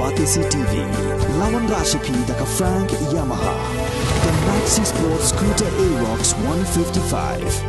Batisi TV, lawan Rashipi daka Frank Yamaha, dan Maxi Sports Scooter Aerox 155.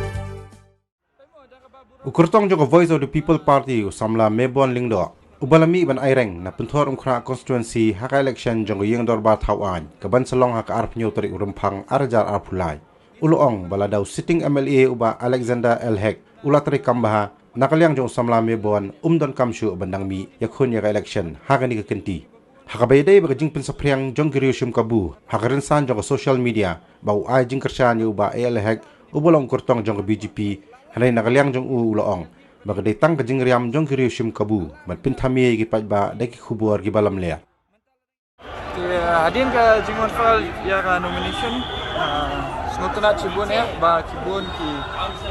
Ukurtong joko Voice of the People Party usamla Mebon Lingdo. Ubalami iban aireng na puntor umkra constituency haka election joko yung dorba tawan kaban salong haka arp nyotri urumpang arjar arpulai. Uloong baladaw sitting MLA uba Alexander Elhek ulatri kambaha nakaliang jong usamla Mebon umdon kamshu bandang mi yakun yaka election haka ni kekenti. Haka bayday baga jing pinsapriang jong giriushum kabu haka rinsan joko social media bau ay jing kersyan uba Elhek ubalong kurtong joko BGP hanay nakaliang jong uloong baga datang ke jing riam jong giriushum kabu mat pintami gi pajba deki kubuar gi balam lea. Hadin ke jingon fal ya ka nomination snutuna cibun ya ba cibun ki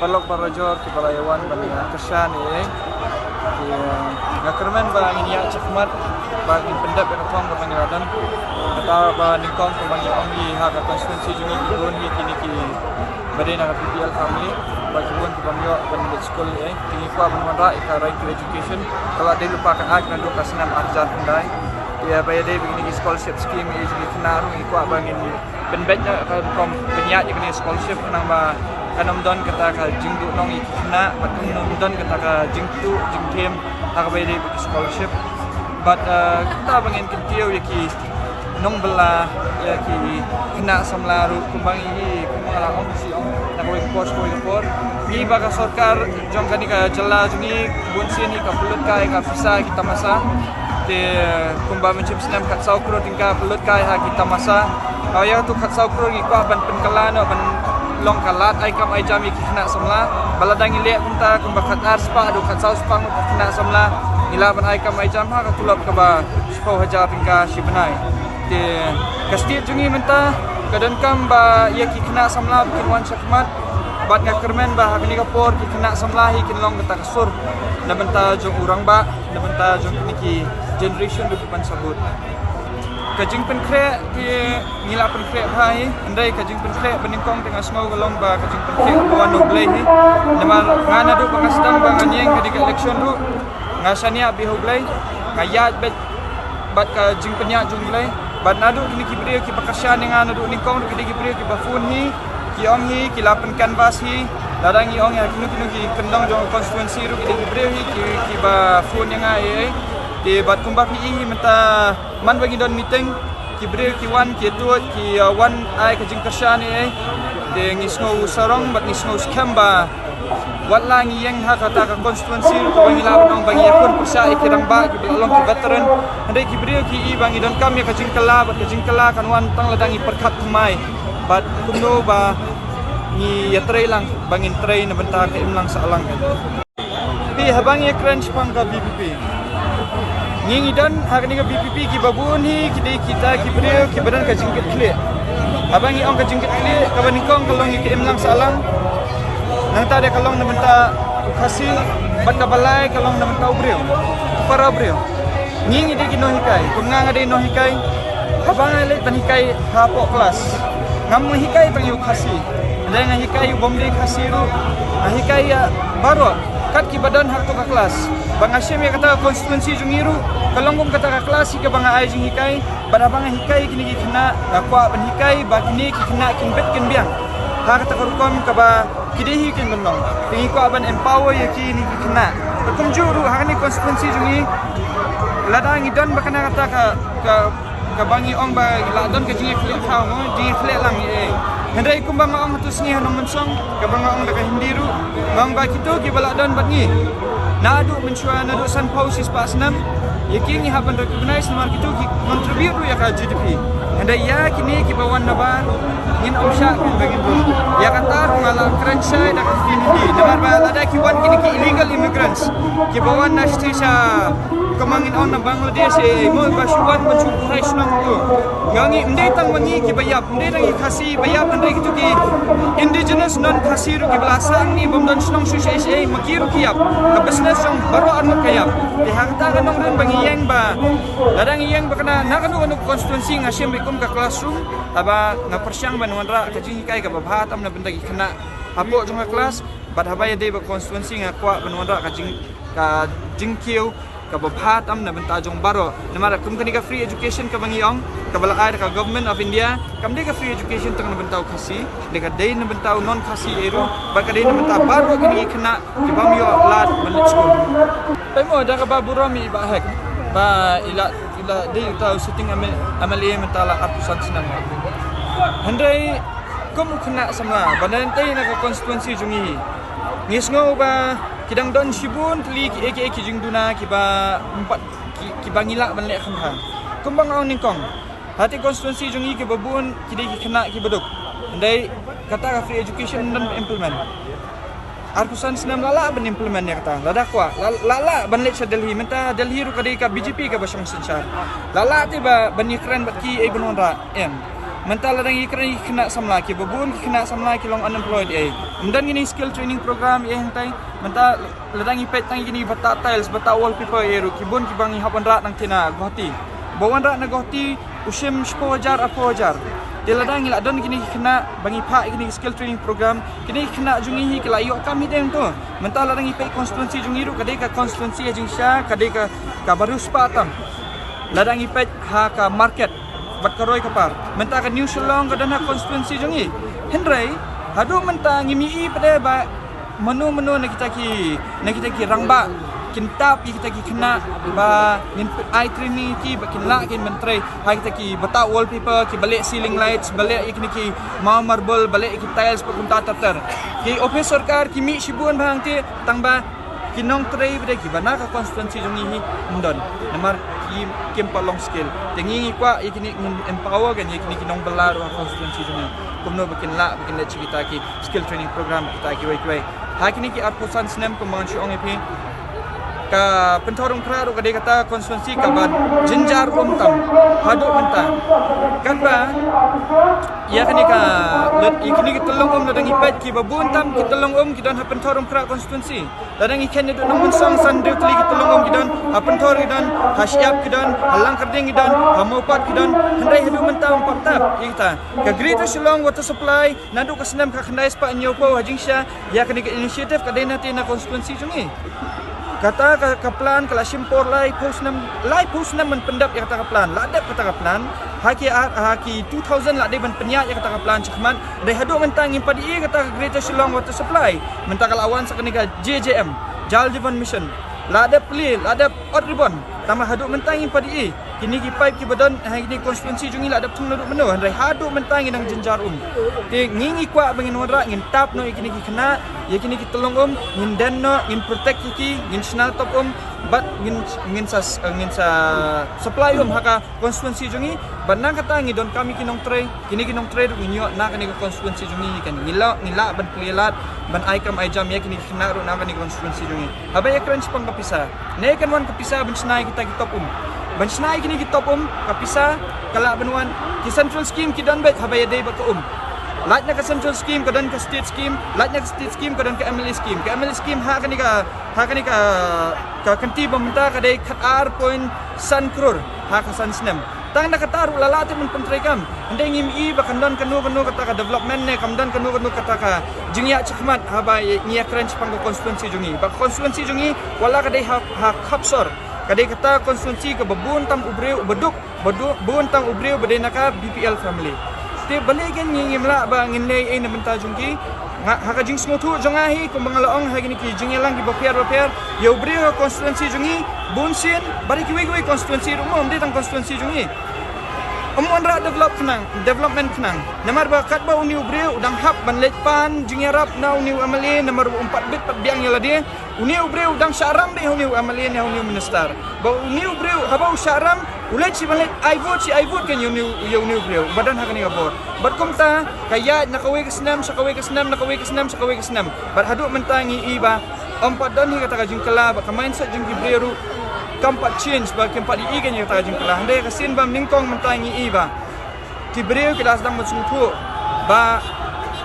parlok barajor ki balayawan bani kesan ki ngakermen ba ngiya cekmat ba in pendap ya kong ba ngiradan kata ba ningkong ko bangi ongi ha ka konstituensi jungi cibun ki kini ki badena ka PPL family ba cibun ki banyo ban school kini ko ban mara ka right to education kalau dia lupa ka hak na do ka senam arjar pendai ya bayar dia begini scholarship scheme ini jadi kenaru ikut abangin penbetnya kom penyak jadi scholarship nang ba kanam don kata ka jingdu nong ikna batung nom don kata ka jingtu jingtem aga bayar dia bagi scholarship but kita abangin kentio yaki nong bela yaki kena samlaru kumbang ini kumala ong si ong nak koi kor ni baga sarkar jong kani ka jalla jungi bunsi ni ka pulut kai ka visa kita masa de kumba mencip senam kat saukro tingka pelut kai ha kita masa kaya tu kat saukro ngi ko ban penkalan ban long kalat ai kam ai jami kena samla baladang ile punta kumba kat arspa adu kat sau spang kena samla ila ban ai kam ai jam ha ka tulap ka ba 10,000 tingka sibenai de kasti jungi menta kadan kam ba ia kena samla bikin wan sakmat bat ngakermen ba hakni ka por kena samla hi kinlong kata kasur na benta jong urang ba na benta jong niki generation du pan sabut kajing penkre ki ngila penkre bhai andai kajing penkre beningkong tengah semau golong ba kajing penkre bawan noblei hi namar ngana du pangasdang ba nganyeng ketika election du ngasania bi hoblei ngayat bet bat kajing penyak jumlei bat nadu kini kibriyo ki pakasyan ngana du ningkong du kidi kibriyo ki bafun hi ki ong hi ki lapen canvas hi ladang i ong ya kinu ki kendong jong constituency ru kidi kibriyo hi ki bafun yang ai di bat kumbak ni menta man bagi don meeting ki bre ki wan ki tu ki wan ai ka jing kersa ni de ngisno sarong bat ngisno skamba wat lang yang ha kata ka constituency ko bagi la nong bagi akon persa ikirang ba ki belong ki veteran ande ki bre ki i bagi don kam ya ka jing kala bat ka jing kala kan wan tang ladang i perkat mai bat kumno ba ni ya tray lang bangin tray na benta ka imlang sa alang pi habang ya crunch pang ka BPP ngingi dan hari ni ke BPP ki babun hi kita ki beriu ki badan ka jingkit klik abangi ong ka jingkit klik ka banikong kalong ki imlang salang nang ta de kalong na benta khasi bat ka balai kalong na benta beriu para beriu ngingi de ki no hikai kumnga ngade no hikai abang ale tan hikai hapo kelas ngam hikai tang yu khasi dengan hikai bomde khasi ru hikai ya baru kat ki badan hak to ka kelas bang Hashim ya kata konstituensi jungiru kalong kum kata ka kelas ki bang ai jing hikai pada bang hikai kini ki kena akwa ban hikai ba kini ki kena kin bet kin biang ha kata ka rukom ka ba kidehi kin gonong tingi ko aban empower ya ki ni ki kena kum juru ha ni konstituensi jungi ladang idon ba kana kata ka bangi ong ba ladon ka jing fle khao mo jing fle lang hendai kumbang ong tu sni hanong mensong ka bang ong ka hindiru bang ba kitu ki baladon bat ni nadu mencuba nadu san pausis pasnam yakini haban recognize namar kitu ki contribute ya ka GDP hendai ya kini ki bawan nabar ngin omsha kan bagi tu ya kata ngala crunch da ka hindi namar ba ada ki wan kini ki illegal immigrants ki bawan nastisha kamangin on na Bangladesh mo ba shuwan mencuba hai sunang tu yangi ndai tang wangi ki bayap ndai tang khasi bayap ndai kitu ki indigenous non khasi ru ki belasang ni bomdon sunang susai makiru ki yap ka business yang baru anu kayap dihakta kan nong bangi yang ba ladang yang ba kana nakanu konstituensi ngasim bikum ka classroom aba nga persyang ban wanra ka jing kai ka babhatam na benda ki kena apo jong kelas bat habaya de ba konstituensi nga kwa ban wanra ka jing kiu ka babhatam na benta jong baro namara kum kani ka free education ka bangiong ka balakay ka government of India kam de ka free education tang na benta khasi de ka day na benta non khasi eru ba ka day na benta baro kini kena ki bamyo lat malit school pai mo da ka baburo mi ba hek ba ila de tau sitting amali mentala apusan senam handai kum kena samla badan tay na ka constituency jungi ngisngo ba kidang don shibun tli ki eke jing duna ki ba empat ki bangila ban le kham kham kumbang on ningkong hati constituency jungi ki babun ki de ki kena ki beduk andai kata ka free education dan implement arkusan senam lala ban implement ya kata lada kwa lala ban le cha Delhi menta Delhi ru kadai ka BJP ka basang senchar lala ti ba ban ikran bat ki e banon ra em mental ladang ikran kena samla ki babun kena samla ki long unemployed dan gini skill training program yang tai mental ladang ipet tang gini bata tiles bata wallpaper eru ki bun ki bangi hapan rat nang tina Guwahati bawan rat na Guwahati usim 10,000 4,000 dia ladang ila don gini kena bangi pak gini skill training program kini kena jungi hi kala yo kami dem tu mental ladang ipet constituency jungi ru kadai ka constituency ajingsha kadai ka baru spatam ladang ipet ha ka market bat karoi kapar menta ka New Shillong ka dana constituency jungi hendrai hadu menta ngimi pada ba menu na kita ki rangba kintab kita ki kena ba nin eye training ki ba kinla kin mentrai ha kita ki bata wallpaper ki balik ceiling lights balik ikni ki marble balik ki tiles pa kunta tatar ki office sarkar ki mi shibun bang ti tangba kinong tray bade ki bana ka constituency jungi hi mundon namar ki kempa long scale tengi kwa ikni empower kan ikni kinong belar wa constituency jungi kumno bakin la cerita ki skill training program kita ki wai ha kini ki arpusan snem kumang siong epi ka pentorong kra ro kade kata constituency ka ban jinjar tam hadu menta kan ba ya kini ka let ikini ki tolong ladang ipet ki babun tam ki tolong ki dan ha pentorong kra constituency ladang ikan itu namun sang san deut li ki tolong ki dan ha pentor ki dan ha siap ki dan halang kerding ki dan ha mopat ki dan hendai hadu menta patap kita ka Greater Shillong water supply nadu ka senam ka khandai spa nyopo hajingsha ya kini ki initiative ka dena tina constituency jungi kata ka plan kala simpor lai posnam men pendap ya kata ka plan ladap kata ka plan haki 2000 la de ban penyat ya kata ka plan chakman dai hadu mentang impadi kata Greater Shillong water supply mentang lawan sakaniga JJM Jal Jeevan Mission ladap pli ladap odribon tambah hadu mentang impadi kini ki pipe ki badan ini constituency jungi ladap tung laduk meno handai hadu mentang inang jenjar te ngingi kwa bangin wara ngin tap no ikini ki kena ya kini ki tolong ngin den no ngin protect ki ngin snal top but ngin sa supply haka constituency jungi banang kata ngidon kami kinong tray kini kinong tray ru nyo na kani constituency jungi kan ngila ban plilat ban aikam jam ya kini kena ru na kani constituency jungi habay crunch pang kapisa ne kan wan kapisa ban snai kita ki top ban snai kini ki top kapisa kala banwan ki central scheme ki dan bet habay day ba ka lat na ka central scheme kadan ka state scheme lat na ka state scheme kadan ka MLA scheme ha kani ka kanti bamta ka dai khatar point san crore ha ka san snem tang na kataru lalati mun pentrekam ndai ngim I bakandon kanu kata ka development ne kamdan kanu kata ka jingya chakmat ha ba ngia crunch pang constituency jungi ba constituency jungi wala ka dai ha khapsor kadai kata constituency ka babun tam ubreu beduk bun tam ubreu bedena ka BPL family te baligan ngimla ba nginlay na benta jungki haka jing smotu jongahi kung bangalaong hagini ki jinglang ki bapiar yo brio constituency jungi bunsin bari ki wigwi constituency rumom de tang constituency jungi ra development kenang namar ba kat ba uni brio udang hap ban letpan jingarap na uni amali namar 4 bit pat biang yala dia uni brio udang syaram de uni amali ne uni minister ba uni brio haba syaram ulai ci balet I vote kan uni brio badan hakani abor bat kumta kaya nakawe kesnam bar hadu mentangi iba empat dan hi kata jingkala ba kamain sa jing brio kampat change ba kampat I kan kata jingkala handai kasin bam ningkong mentangi iba ki brio kelas dang masungtu ba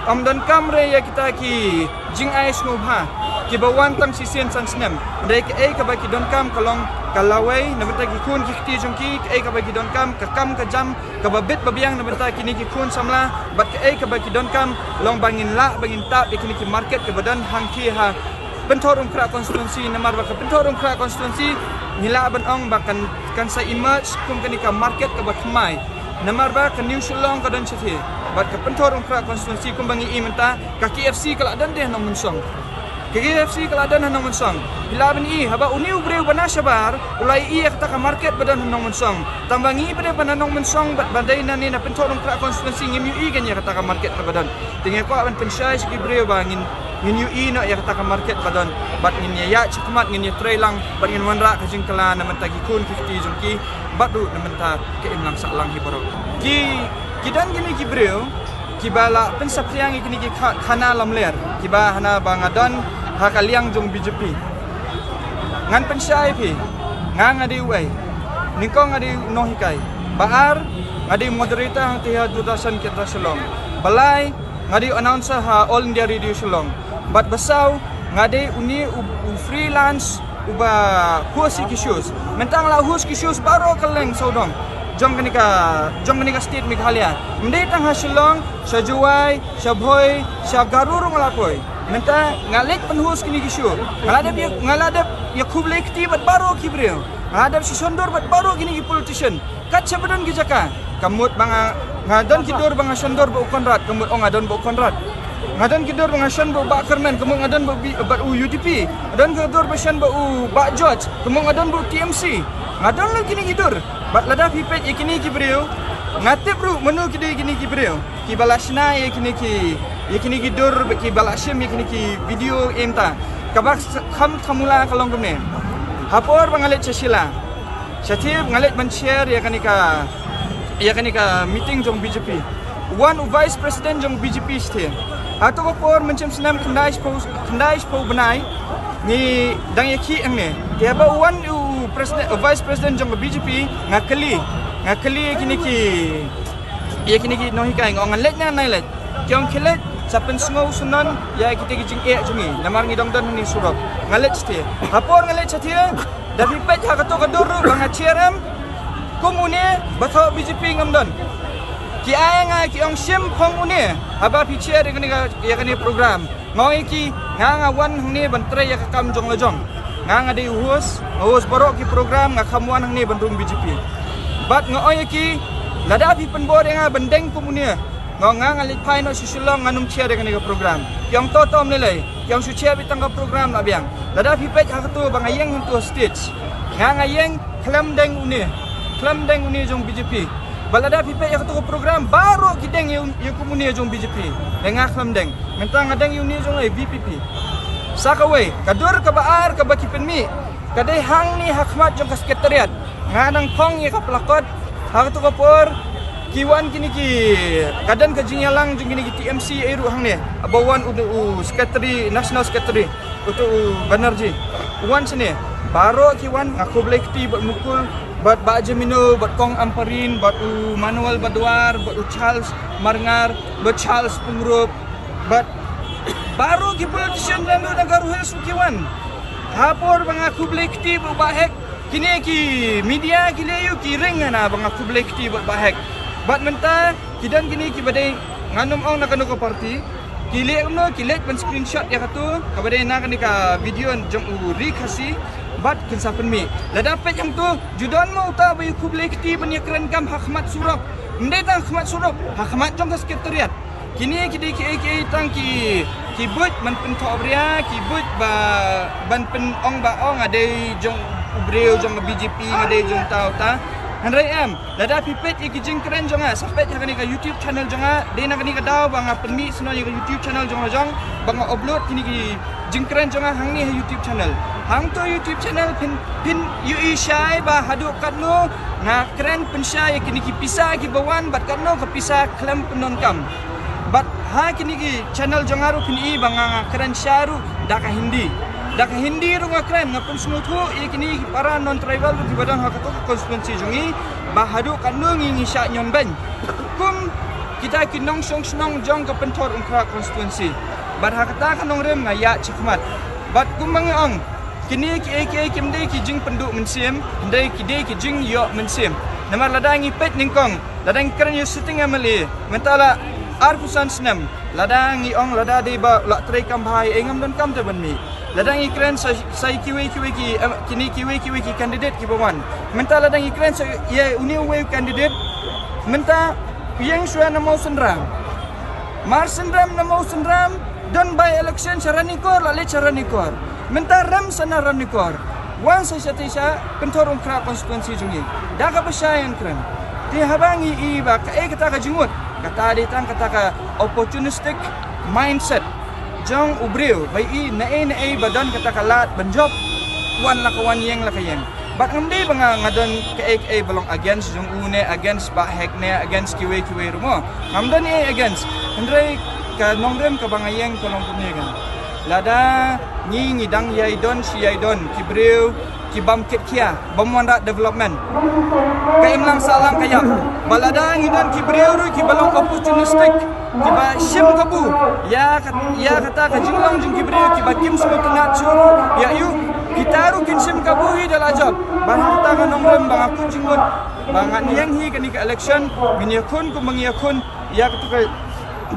amdan kamre ya kita ki jing ais ngubha ki bawan tang sisen san snem dai ke ka ba ki don kam kalong kalawai na benta ki kun ki ti jungki ke ka ba ki don kam ka jam ka ba bit babiang na benta ki ni ki kun samla bat ke ka ba ki don kam long bangin tap kini ki market ke badan hangki ha pentor kra konstituensi namar ba pentor kra konstituensi nila ban ong ba kan sa emerge kum kanika market ka ba khmai namar ba kan new shillong ka dan chathi ba ka pentor kra konstituensi kum bangi imenta ka KFC kala dan deh nong munsong KFC kala dan nong munsong bila ban i haba uni ubreu bana sabar ulai i ka market badan nong munsong tambangi pada bana nong munsong bat bandai na ni na pentor kra konstituensi ngim i kan ya ka market badan tinggal ko ban pensyai segi breu bangin ngin yu ino ya kata market badan bat ngin ya cakmat ngin ya trailang bat ngin wanra kajing kala na mentagi kun 50 jungki bat du na menta ke imlang saklang hi borok ki dan gini ki breu ki bala pensapriang ikini ki khana lamler ki ba hana bangadan ha kaliang jong BJP ngan pensai pi ngang adi uai ningkong adi nohikai baar adi moderator hang tiha durasan kita selong balai ngadi announcer ha All India Radio Shillong bat basau ngade uni freelance uba host issues mentang la host issues baro kaleng saudong jong kanika state Meghalaya mende tang ha Shillong sajuai sabhoi sagarurung lapoi menta ngalet pen host kini issue ngalada ya kublekti bat baro kibreu ngadap si sondor bat baro kini politician kat sabadan gijaka kamut banga ngadon kidur banga sondor ba konrad kamut ong ngadon ba konrad ngadon kidur banga shan ba Kerman kamut ngadon ba UDP ngadon kidur ba shan ba George kamut ngadon ba TMC ngadon lu kini kidur bat lada pipet ikini kibreu ngatep ru menu kini kibreu ki balasna ikini kidur ki balashim ikini ki video emta kabak khamula kalong kemne hapor bangalet chasila chatib ngalet ban share ya kanika meeting jong BJP one vice president jong BJP ste ato ko por mencem senam khandai po benai ni dang yaki angne tiaba one vice president jong BJP ngakali kiniki nohikai ngong ngalet na nailet kyong khilet sapen sngo sunan ya kita kijing jongi namar ngidong dan ni surok ngalet ste hapor ngalet chatia dapi pet ha kato kaduru banga CRM komune batho BJP ngamdan ki aya ki ong sim phong une haba piche de kani program ngoi ki nga wan hni bantre ya kam jong lojong nga de hus borok ki program nga khamwan hni bandung BJP bat ngoi ki lada pi penbor nga bendeng komune nga ngalit pai no sisulong nganum chia de kani program yang totom nilai yang sucia bitang program la biang lada pi pet ha kato bangayeng untuk stage nga ngayeng klam deng uni jong BJP balada pipe ya ketua program baru kideng yang komuni jong BJP dengar klam deng mentang ngadeng uni jong VPP sakawai kadur ka baar ka bakipenmi kadai hang ni hakmat jong sekretariat ngadang pong ya ka pelakot ha ketua por kiwan kini ki kadan ka jingyalang jong kini ki TMC eru hang ni abawan secretary national secretary untuk Banerjee wan sini baru kiwan ngaku blekti buat mukul buat Pak Jemino, buat Kong Amparin, buat Manuel Badwar, buat Charles Marngar, buat Charles Pengrup, buat baru ki politician lalu negara Hills kiwan. Hapor bangaku blekti buat bahek. Kini ki media ki leyu ki ring na bangaku blekti buat bahek. Buat menta kidan kini ki badai nganum ong nakano ko party. Kilet ban screenshot ya katu kabadai na kanika video jong uri kasi bat kinsapen mi la dapat yang tu judan mau ta bayu kublekti ban yakran kam hakmat surok mendai tang hakmat surok hakmat jong sekretariat kini kidi ki tang ki but man pen thobria ki but ba ban pen ong ba ong ade jong ubreu jong BJP ade jong tau ta Handrai lada pipet iki jing keren jonga sapet hakani ka YouTube channel jonga de na kani ka daw banga permi sino ka YouTube channel jonga jong banga upload kini ki jing keren jonga hang ni YouTube channel hang to YouTube channel pin ui syai ba hadu katno na keren pensyai kini ki pisa ki bawan bat katno ka pisa klam penon kam bat ha kini ki channel jonga ru kini banga keren syaru daka Hindi runga keren ngapun smutu ikini para non tribal di badan hak to konstituensi jongi bahadu kanu ngi sya nyon ben kum kita kinong song jong ka pentor ungkra konstituensi bar hak ta kanong rem ngaya chikmat bat kum bangong kini ki kimde ki jing penduk mensim ndai ki jing yo mensim namar ladangi pet ningkong ladang keren you sitting amali mentala arpusan senam ladangi ong lada de ba la trai kam bhai engam don kam te ban mi ladang ikran sai kiwi ki kini kiwi ki candidate ki bawan menta ladang ikran sai ye uni we candidate menta yang suai nama sendram mar sendram nama sendram dan by election cara nikor lali cara nikor menta ram sana ram nikor wan sai satisha pentorong kra konstituensi jungi daga pasyayan kran ti habangi iba ka kata ka jingut kata ditang kata ka opportunistic mindset jong ubreu bai na badan kata kalat banjob wan la kawan yang la kayeng bat ngamde banga ngadon ka belong against jong une against ba hekne against kiwe rumo ngamdan against andre ka nongrem ka banga yang kolong kunegan lada ni dang yai don si yai don kibreu kibam kitkia bamwanda development kaimlang salam kayam balada ngidan kibreu ru kibalong opportunistic kiba shim kabu ya kata ka jinglang jing kibreu kiba kim semua tengah curu ya yu kitaru kin shim kabu hi dala job ban kata ka nongrem bang aku jingut bang niang hi kani ka election minyakun ku mangyakun ya kata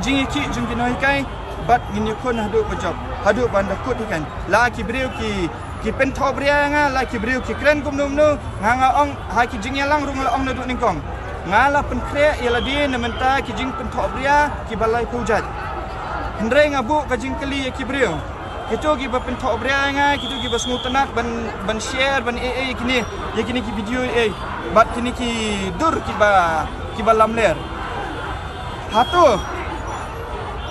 jingi ki jing kinoi kai bat minyakun hadu ko job hadu banda kut ikan la kibreu ki pentop ria nga la kibreu ki kren kum num nu nga ong ha ki jing yalang rung la ong na du ningkong nga la pen kre ya la di na menta ki jing pentop ria ki balai pujat hendrei nga bu ka jing kali ya kibreu itu ki ba pentop ria nga kitu ki bas mutanak ban share ban kini ya kini ki video bat kini ki dur ki ba lamler hatu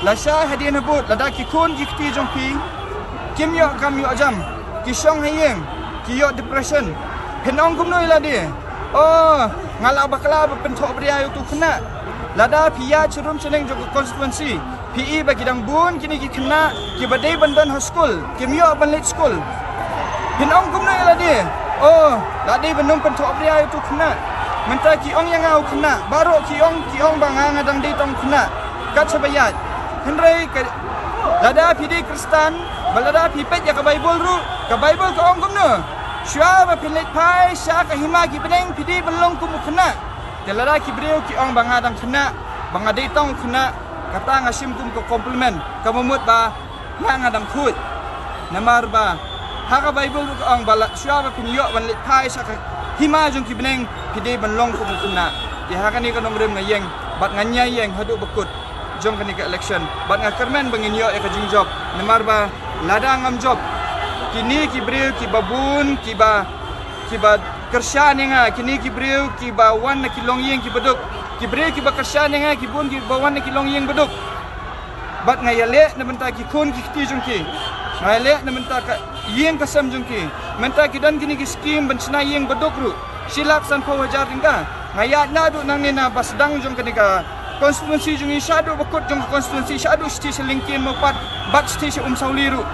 la sha hadian habut lada ki kun ki ti jong pi kim yo kam yo ajam ki shong hayeng ki yo depression henong kum noi la dia oh ngala bakla pentok bria tu kena lada pia churum cheneng jog constituency PE bagi dang bun kini ki kena ki badai bandan school kim yo ban late school henong kum noi la dia oh lada benum pentok bria tu kena menta ki ong yang au kena baru ki ong bang ngadang dei tong kena kat sabayat Henry lada pidi Kristan balada pipet ya ka Bible ru ka Bible ka ongkom no syua ba pilit pai sya ka hima ki beneng pidi belong ku mukna telada ki breu ki ong banga dang kena banga dei tong kena kata ngasim kum ko compliment ka memut ba nga dang khut namar ba ha ka Bible ru ka ong bala syua ba pinyo ban lit pai sya ka hima jong ki beneng pidi belong ku mukna ya ha ka ni ka nongrem ngayeng bat nganya yeng hadu bekut jong kani ka election bat ngakermen bangin yo ka jingjob nemar ba lada ngam job kini ki breu ki babun ki ba kershan nga kini ki breu ki ba wan na kilong yeng ki beduk ki breu ki ba kershan nga ki bun ki ba wan na kilong yeng beduk bat ngayale na menta ki kun ki ti jong ki ngayale na menta ka yeng kasam jong ki menta ki dan kini ki scheme bencana yeng beduk ru silak san pawajar tingga ngayat na du nang ni na basdang jong kani ka konstituensi jungi syadu bekut jong konstituensi syadu sti selingkin mopat bat sti sauli ru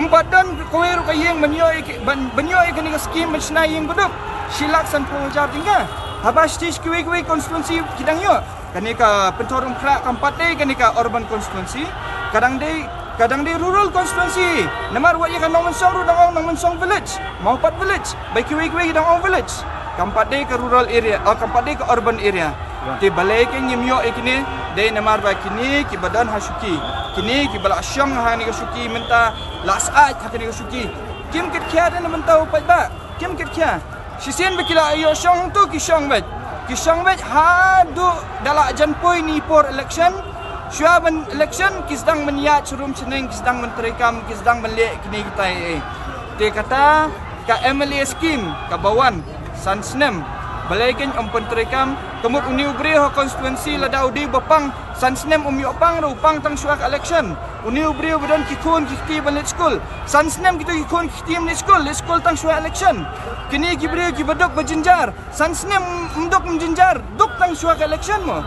umpat dan koweru kayeng benyoi kani ka skim bencana yeng beduk silak san pawajar tingga habas sti kiwe konstituensi kidang yo kani ka pentorong krak kampat dei kani ka urban konstituensi kadang dei rural konstituensi namar wa ya kan mensong ru dang mensong village mopat village bai kiwe dang village kampat dei ka rural area kampat dei ka urban area ti balai ke nyimyo ikini dei namar ba kini ki badan hasuki kini ki bala syam ha ni hasuki menta lasat ha ni hasuki kim kit kya dan menta upat ba kim kit kya sisen bekila ayo syong tu ki syong bet ha du dala janpoi ni por election syuaban election ki sedang meniat surum seneng ki sedang menterikam ki sedang melek kini kita ti kata ka MLA scheme ka bawan sansnem balaikin penterikam kemut uni ubri ho konstituensi lada udi bapang sansnem upang upang tang suak election uni ubri badan kikun kiti balit school sansnem kita kikun kiti balit school tang suak election kini kibri kibadok berjenjar sansnem mdok menjenjar dok tang suak election mo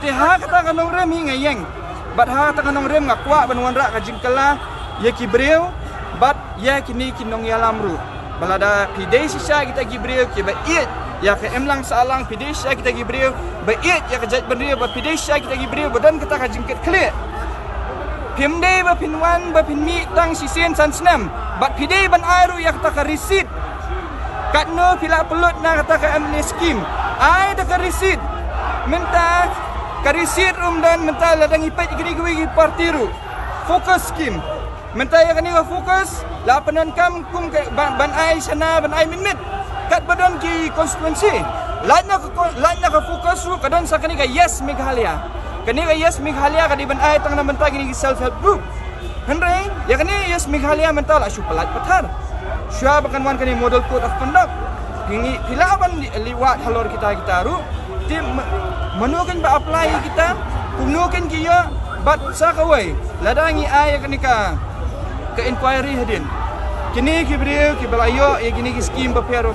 te ha kata kanong rem hingayeng bat ha kata kanong rem ngakwa banwan ra ka jingkala ye kibri bat ya kini kinong yalamru balada pidei sisa kita kibri kiba it ya ke emlang salang pidesya kita gibreu bait ya ke jat bendria ba pidesya kita gibreu badan kita ka jingket klik pimde ba pinwan ba pinmi tang sisen sansnam bat pidei ban aru ya kita ka receipt katno pila pelut na kita ka amne scheme ai ta ka receipt menta ka receipt dan menta ladang ipat gigi parti ru focus scheme Mentah ya kani fokus la penon kam kum ban ai sana ban ai minit kat badan ki konstituensi lainnya ka fokus ru kadon sa kani ka yes Meghalaya kani ka yes Meghalaya kadi ban ai tang na mentah kini self help group hendreng ya kani yes Meghalaya mentah la syu pelat pathar sya bakan wan kani model code of conduct kini pila ban liwat halor kita ru tim menukan ba apply kita kumnukan kiya bat sa kawai ladangi ai kani ka inquiry hadin kini ki brio ki balayo ya kini ki scheme paper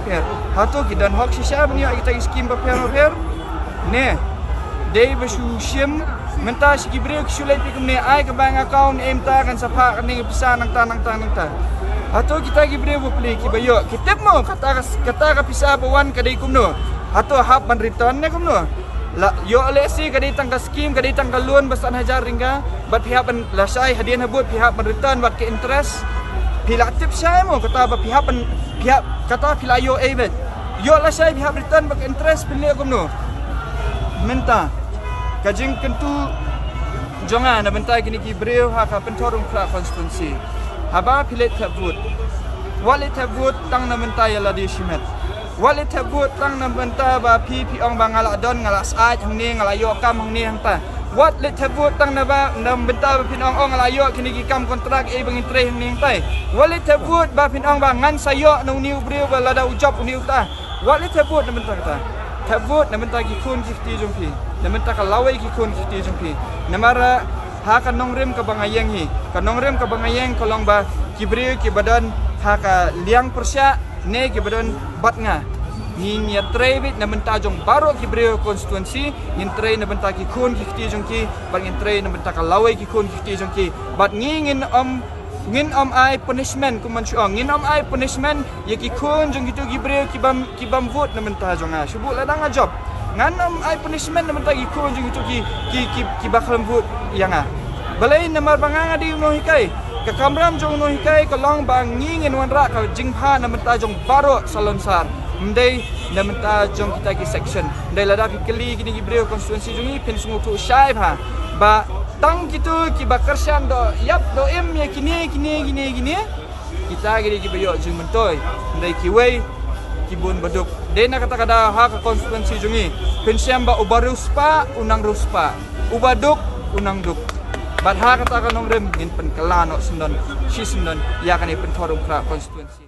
hato ki dan hok shisha bani kita ki scheme paper ne dei basu shim menta ki brio ki sulai pi kumne ai ka bank account emta kan sapa kan ni pisa nang ta hato kita ki brio beli ki bayo ki tip mo kata ka pisa bawan ka dei kumno hato hab ban return ne kumno la yo lesi kadai tangka scheme kadai tangka loan besan hajar ringga bat pihak ban lasai hadian habut pihak ban return bat ke interest pila tip saya mo kata ba pihak kata pila yo bet yo lasai pihak return bat ke interest pilih kumno menta kajing kentu jonga na benta gini ki breu ha ka pentorung kla konstituensi haba pilet habut walit habut tang na menta ya la di shimet walit habut tang na benta ba pi ong ba ngala don ngala sai hang ni ngala yo kam hang ni hang ta walit habut tang na ba na benta ba pin ong ngala yo kini ki kam kontrak e bang intre hang ni hang tai walit habut ba pin ong ba ngan sayo no niu breu ba lada ujop niu ta walit habut na benta kata habut na benta ki kun ki jumpi na benta ka lawai ki kun ki jumpi na mara ha ka nongrem ka bangayeng hi ka nongrem ka bangayeng kolong ba ki breu ki badan ha ka liang persya ne ki badan bat nga nin ya trebit na benta jong baro ki breu konstituensi nin tre na benta ki kun ki jong ki bat nin tre na benta ka lawai ki kun ki jong ki bat ngin om ai punishment kuman syu ngin om ai punishment ye ki kun jong gitu ki breu ki bam vote na benta jong a subu la dang job ngan om ai punishment na benta ki kun jong gitu ki bakal vote yang a balai na mar banganga di no hikai ka kamram jong no hikai ka long bang ngin wan ra ka jingpha na benta jong baro salonsar mdai na menta jong kita ki section dai lada ki keli gini ki breu konstituensi jungi pin sungu tu syai pha ba tang kitu ki bakarsan do yap do em ya kini kita gini ki bayo jung mentoi dai ki wei ki bun baduk dai na kata kada ha ka konstituensi jungi pin syamba ubaruspa unang ruspa ubaduk unang duk bat ha kata ka nomrem ngin pen kelano sendon si sendon ya kan pen thorung kra konstituensi